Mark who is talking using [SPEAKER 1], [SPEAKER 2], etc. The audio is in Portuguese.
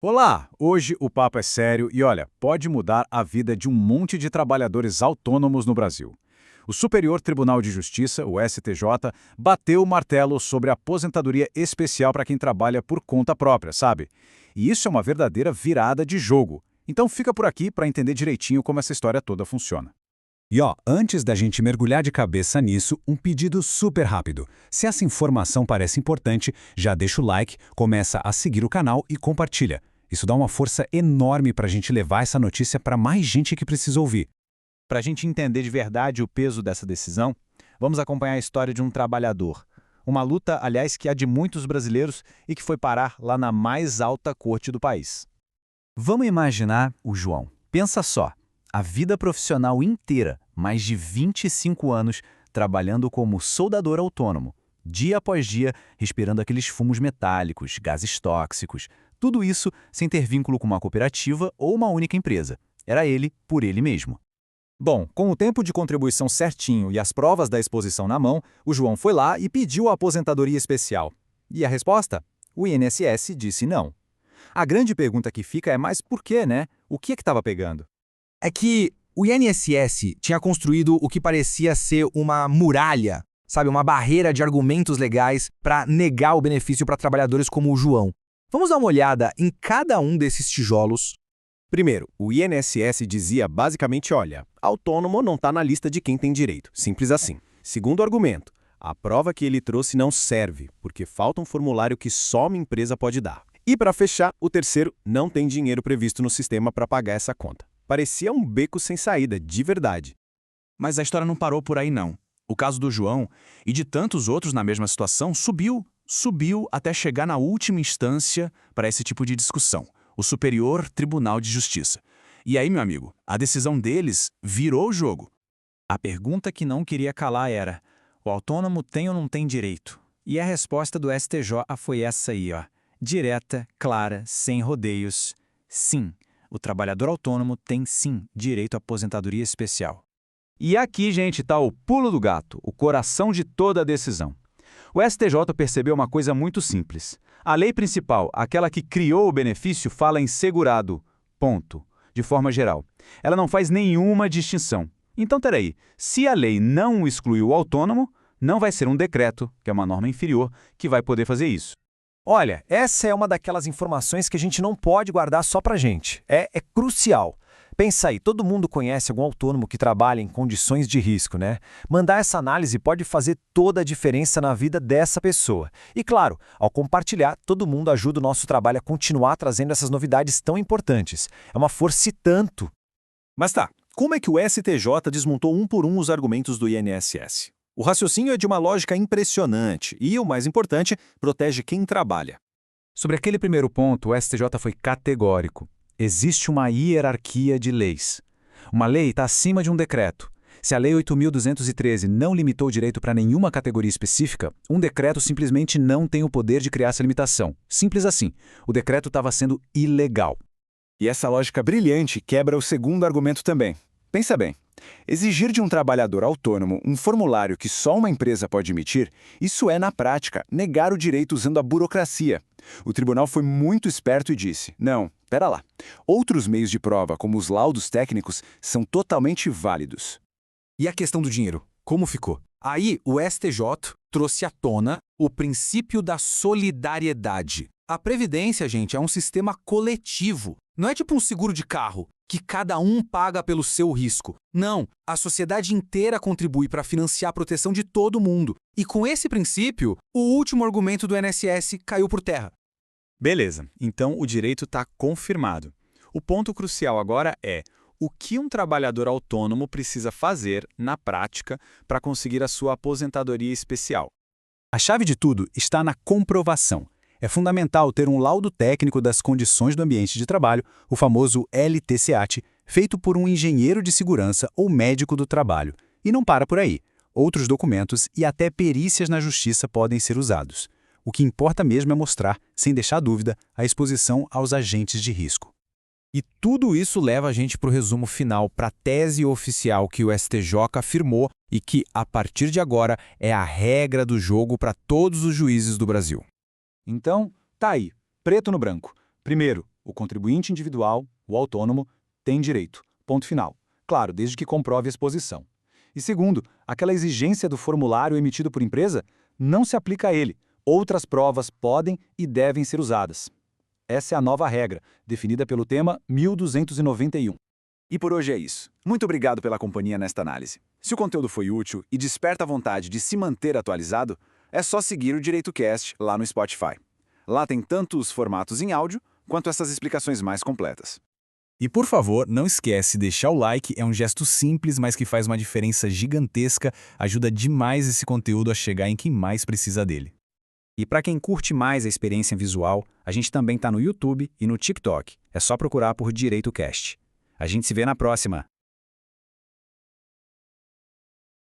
[SPEAKER 1] Olá! Hoje o papo é sério e olha, pode mudar a vida de um monte de trabalhadores autônomos no Brasil. O Superior Tribunal de Justiça, o STJ, bateu o martelo sobre a aposentadoria especial para quem trabalha por conta própria, sabe? E isso é uma verdadeira virada de jogo. Então fica por aqui para entender direitinho como essa história toda funciona. E ó, antes da gente mergulhar de cabeça nisso, um pedido super rápido. Se essa informação parece importante, já deixa o like, começa a seguir o canal e compartilha. Isso dá uma força enorme para a gente levar essa notícia para mais gente que precisa ouvir. Para a gente entender de verdade o peso dessa decisão, vamos acompanhar a história de um trabalhador. Uma luta, aliás, que há de muitos brasileiros e que foi parar lá na mais alta corte do país. Vamos imaginar o João. Pensa só. A vida profissional inteira, mais de 25 anos, trabalhando como soldador autônomo, dia após dia, respirando aqueles fumos metálicos, gases tóxicos, tudo isso sem ter vínculo com uma cooperativa ou uma única empresa. Era ele por ele mesmo. Bom, com o tempo de contribuição certinho e as provas da exposição na mão, o João foi lá e pediu a aposentadoria especial. E a resposta? O INSS disse não. A grande pergunta que fica é mais por quê, né? O que é que estava pegando?
[SPEAKER 2] É que o INSS tinha construído o que parecia ser uma muralha, sabe, uma barreira de argumentos legais para negar o benefício para trabalhadores como o João. Vamos dar uma olhada em cada um desses tijolos.
[SPEAKER 3] Primeiro, o INSS dizia basicamente, olha, autônomo não está na lista de quem tem direito, simples assim. Segundo argumento, a prova que ele trouxe não serve, porque falta um formulário que só uma empresa pode dar. E para fechar, o terceiro, não tem dinheiro previsto no sistema para pagar essa conta. Parecia um beco sem saída, de verdade.
[SPEAKER 4] Mas a história não parou por aí, não. O caso do João e de tantos outros na mesma situação subiu até chegar na última instância para esse tipo de discussão, o Superior Tribunal de Justiça. E aí, meu amigo, a decisão deles virou o jogo.
[SPEAKER 1] A pergunta que não queria calar era: o autônomo tem ou não tem direito? E a resposta do STJ foi essa aí, ó. Direta, clara, sem rodeios. Sim. O trabalhador autônomo tem, sim, direito à aposentadoria especial. E aqui, gente, está o pulo do gato, o coração de toda a decisão. O STJ percebeu uma coisa muito simples. A lei principal, aquela que criou o benefício, fala em segurado, ponto, de forma geral. Ela não faz nenhuma distinção. Então, peraí, se a lei não exclui o autônomo, não vai ser um decreto, que é uma norma inferior, que vai poder fazer isso.
[SPEAKER 2] Olha, essa é uma daquelas informações que a gente não pode guardar só pra gente. É crucial. Pensa aí, todo mundo conhece algum autônomo que trabalha em condições de risco, né? Mandar essa análise pode fazer toda a diferença na vida dessa pessoa. E claro, ao compartilhar, todo mundo ajuda o nosso trabalho a continuar trazendo essas novidades tão importantes. É uma força e tanto.
[SPEAKER 3] Mas tá, como é que o STJ desmontou um por um os argumentos do INSS? O raciocínio é de uma lógica impressionante e, o mais importante, protege quem trabalha.
[SPEAKER 1] Sobre aquele primeiro ponto, o STJ foi categórico. Existe uma hierarquia de leis. Uma lei está acima de um decreto. Se a Lei 8.213 não limitou o direito para nenhuma categoria específica, um decreto simplesmente não tem o poder de criar essa limitação. Simples assim. O decreto estava sendo ilegal.
[SPEAKER 3] E essa lógica brilhante quebra o segundo argumento também. Pensa bem. Exigir de um trabalhador autônomo um formulário que só uma empresa pode emitir, isso é, na prática, negar o direito usando a burocracia. O tribunal foi muito esperto e disse, não, pera lá, outros meios de prova, como os laudos técnicos, são totalmente válidos.
[SPEAKER 2] E a questão do dinheiro, como ficou? Aí o STJ trouxe à tona o princípio da solidariedade. A Previdência, gente, é um sistema coletivo. Não é tipo um seguro de carro, que cada um paga pelo seu risco. Não, a sociedade inteira contribui para financiar a proteção de todo mundo. E com esse princípio, o último argumento do INSS caiu por terra.
[SPEAKER 1] Beleza, então o direito está confirmado. O ponto crucial agora é o que um trabalhador autônomo precisa fazer, na prática, para conseguir a sua aposentadoria especial. A chave de tudo está na comprovação. É fundamental ter um laudo técnico das condições do ambiente de trabalho, o famoso LTCAT, feito por um engenheiro de segurança ou médico do trabalho. E não para por aí. Outros documentos e até perícias na justiça podem ser usados. O que importa mesmo é mostrar, sem deixar dúvida, a exposição aos agentes de risco.
[SPEAKER 2] E tudo isso leva a gente para o resumo final, para a tese oficial que o STJ afirmou e que, a partir de agora, é a regra do jogo para todos os juízes do Brasil.
[SPEAKER 1] Então, tá aí, preto no branco. Primeiro,
[SPEAKER 3] O contribuinte individual, o autônomo, tem direito. Ponto final. Claro, desde que comprove a exposição. E segundo, aquela exigência do formulário emitido por empresa não se aplica a ele. Outras provas podem e devem ser usadas. Essa é a nova regra, definida pelo tema 1291. E por hoje é isso. Muito obrigado pela companhia nesta análise. Se o conteúdo foi útil e desperta a vontade de se manter atualizado, é só seguir o DireitoCast lá no Spotify. Lá tem tanto os formatos em áudio, quanto essas explicações mais completas.
[SPEAKER 4] E por favor, não esquece, deixar o like é um gesto simples, mas que faz uma diferença gigantesca, ajuda demais esse conteúdo a chegar em quem mais precisa dele.
[SPEAKER 1] E para quem curte mais a experiência visual, a gente também está no YouTube e no TikTok. É só procurar por DireitoCast. A gente se vê na próxima.